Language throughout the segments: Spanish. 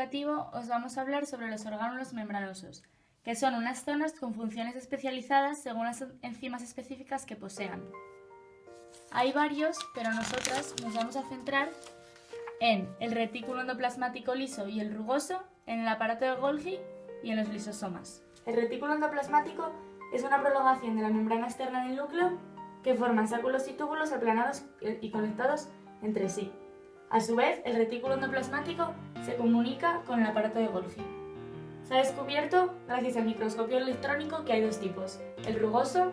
educativo os vamos a hablar sobre los orgánulos membranosos, que son unas zonas con funciones especializadas según las enzimas específicas que posean. Hay varios, pero nosotras nos vamos a centrar en el retículo endoplasmático liso y el rugoso, en el aparato de Golgi y en los lisosomas. El retículo endoplasmático es una prolongación de la membrana externa del núcleo que forman sacos y túbulos aplanados y conectados entre sí. A su vez, el retículo endoplasmático se comunica con el aparato de Golgi. Se ha descubierto, gracias al microscopio electrónico, que hay dos tipos, el rugoso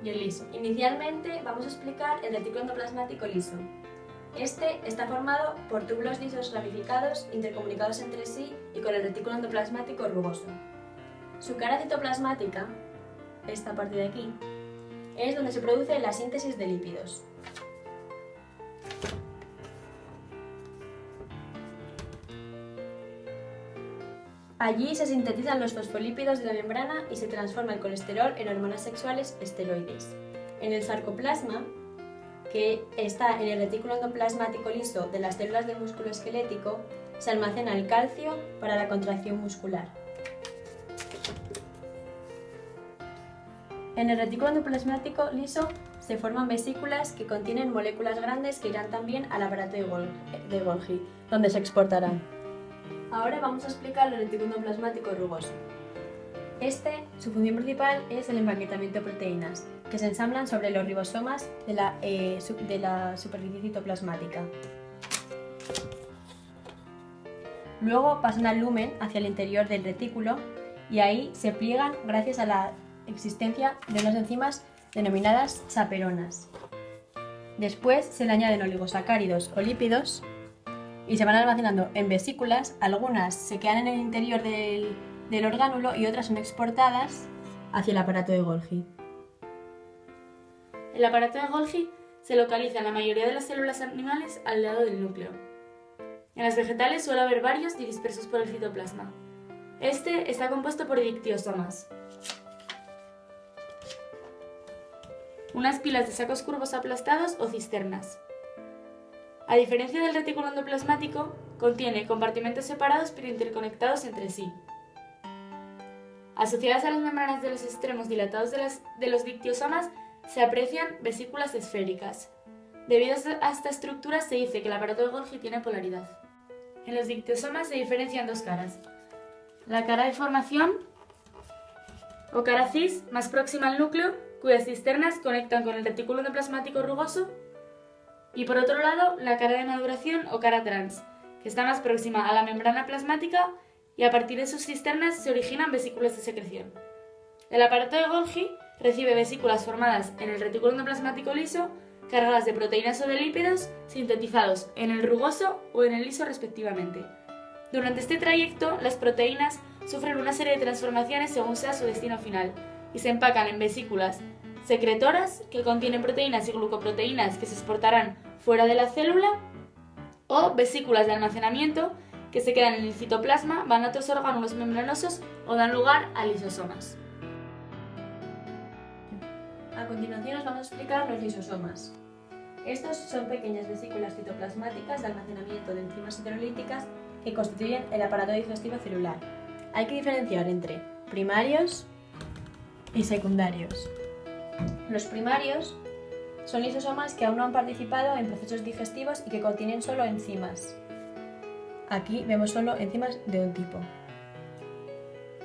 y el liso. Inicialmente vamos a explicar el retículo endoplasmático liso. Este está formado por túbulos lisos ramificados, intercomunicados entre sí y con el retículo endoplasmático rugoso. Su cara citoplasmática, esta parte de aquí, es donde se produce la síntesis de lípidos. Allí se sintetizan los fosfolípidos de la membrana y se transforma el colesterol en hormonas sexuales esteroides. En el sarcoplasma, que está en el retículo endoplasmático liso de las células del músculo esquelético, se almacena el calcio para la contracción muscular. En el retículo endoplasmático liso se forman vesículas que contienen moléculas grandes que irán también al aparato de Golgi, donde se exportarán. Ahora vamos a explicar el retículo endoplasmático rugoso. Su función principal es el empaquetamiento de proteínas, que se ensamblan sobre los ribosomas de la superficie citoplasmática. Luego pasan al lumen hacia el interior del retículo y ahí se pliegan gracias a la existencia de unas enzimas denominadas chaperonas. Después se le añaden oligosacáridos o lípidos y se van almacenando en vesículas. Algunas se quedan en el interior del orgánulo y otras son exportadas hacia el aparato de Golgi. El aparato de Golgi se localiza en la mayoría de las células animales al lado del núcleo. En las vegetales suele haber varios y dispersos por el citoplasma. Este está compuesto por dictiosomas, unas pilas de sacos curvos aplastados o cisternas. A diferencia del retículo endoplasmático, contiene compartimentos separados pero interconectados entre sí. Asociadas a las membranas de los extremos dilatados de los dictiosomas se aprecian vesículas esféricas. Debido a esta estructura se dice que el aparato de Golgi tiene polaridad. En los dictiosomas se diferencian dos caras. La cara de formación o cara cis, más próxima al núcleo, cuyas cisternas conectan con el retículo endoplasmático rugoso, y por otro lado la cara de maduración o cara trans, que está más próxima a la membrana plasmática y a partir de sus cisternas se originan vesículas de secreción. El aparato de Golgi recibe vesículas formadas en el retículo endoplasmático liso, cargadas de proteínas o de lípidos sintetizados en el rugoso o en el liso respectivamente. Durante este trayecto, las proteínas sufren una serie de transformaciones según sea su destino final y se empacan en vesículas secretoras que contienen proteínas y glucoproteínas que se exportarán fuera de la célula, o vesículas de almacenamiento que se quedan en el citoplasma, van a otros orgánulos membranosos o dan lugar a lisosomas. A continuación os vamos a explicar los lisosomas. Estos son pequeñas vesículas citoplasmáticas de almacenamiento de enzimas hidrolíticas que constituyen el aparato digestivo celular. Hay que diferenciar entre primarios y secundarios. Los primarios son lisosomas que aún no han participado en procesos digestivos y que contienen solo enzimas. Aquí vemos solo enzimas de un tipo.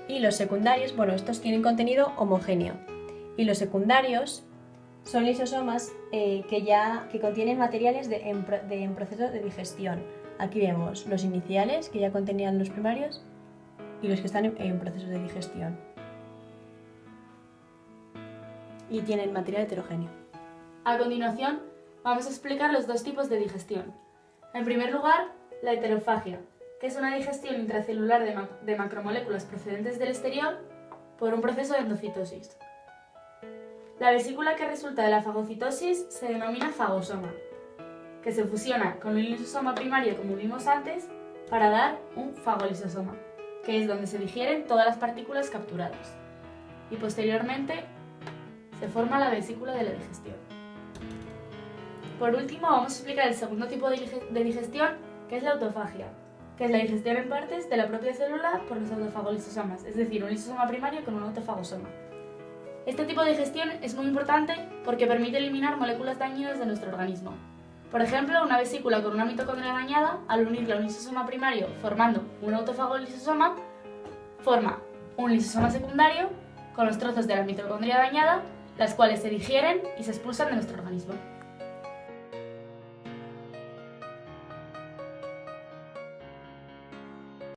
Y los secundarios, estos tienen contenido homogéneo. Y los secundarios son lisosomas que contienen materiales en proceso de digestión. Aquí vemos los iniciales, que ya contenían los primarios, y los que están en proceso de digestión. Y tienen material heterogéneo. A continuación, vamos a explicar los dos tipos de digestión. En primer lugar, la heterofagia, que es una digestión intracelular de macromoléculas procedentes del exterior por un proceso de endocitosis. La vesícula que resulta de la fagocitosis se denomina fagosoma, que se fusiona con un lisosoma primario como vimos antes para dar un fagolisosoma, que es donde se digieren todas las partículas capturadas. Y posteriormente se forma la vesícula de la digestión. Por último, vamos a explicar el segundo tipo de digestión, que es la autofagia, que es la digestión en partes de la propia célula por los autofagolisosomas, es decir, un lisosoma primario con un autofagosoma. Este tipo de digestión es muy importante porque permite eliminar moléculas dañinas de nuestro organismo. Por ejemplo, una vesícula con una mitocondria dañada, al unirla a un lisosoma primario formando un autofagolisosoma, forma un lisosoma secundario con los trozos de la mitocondria dañada, las cuales se digieren y se expulsan de nuestro organismo.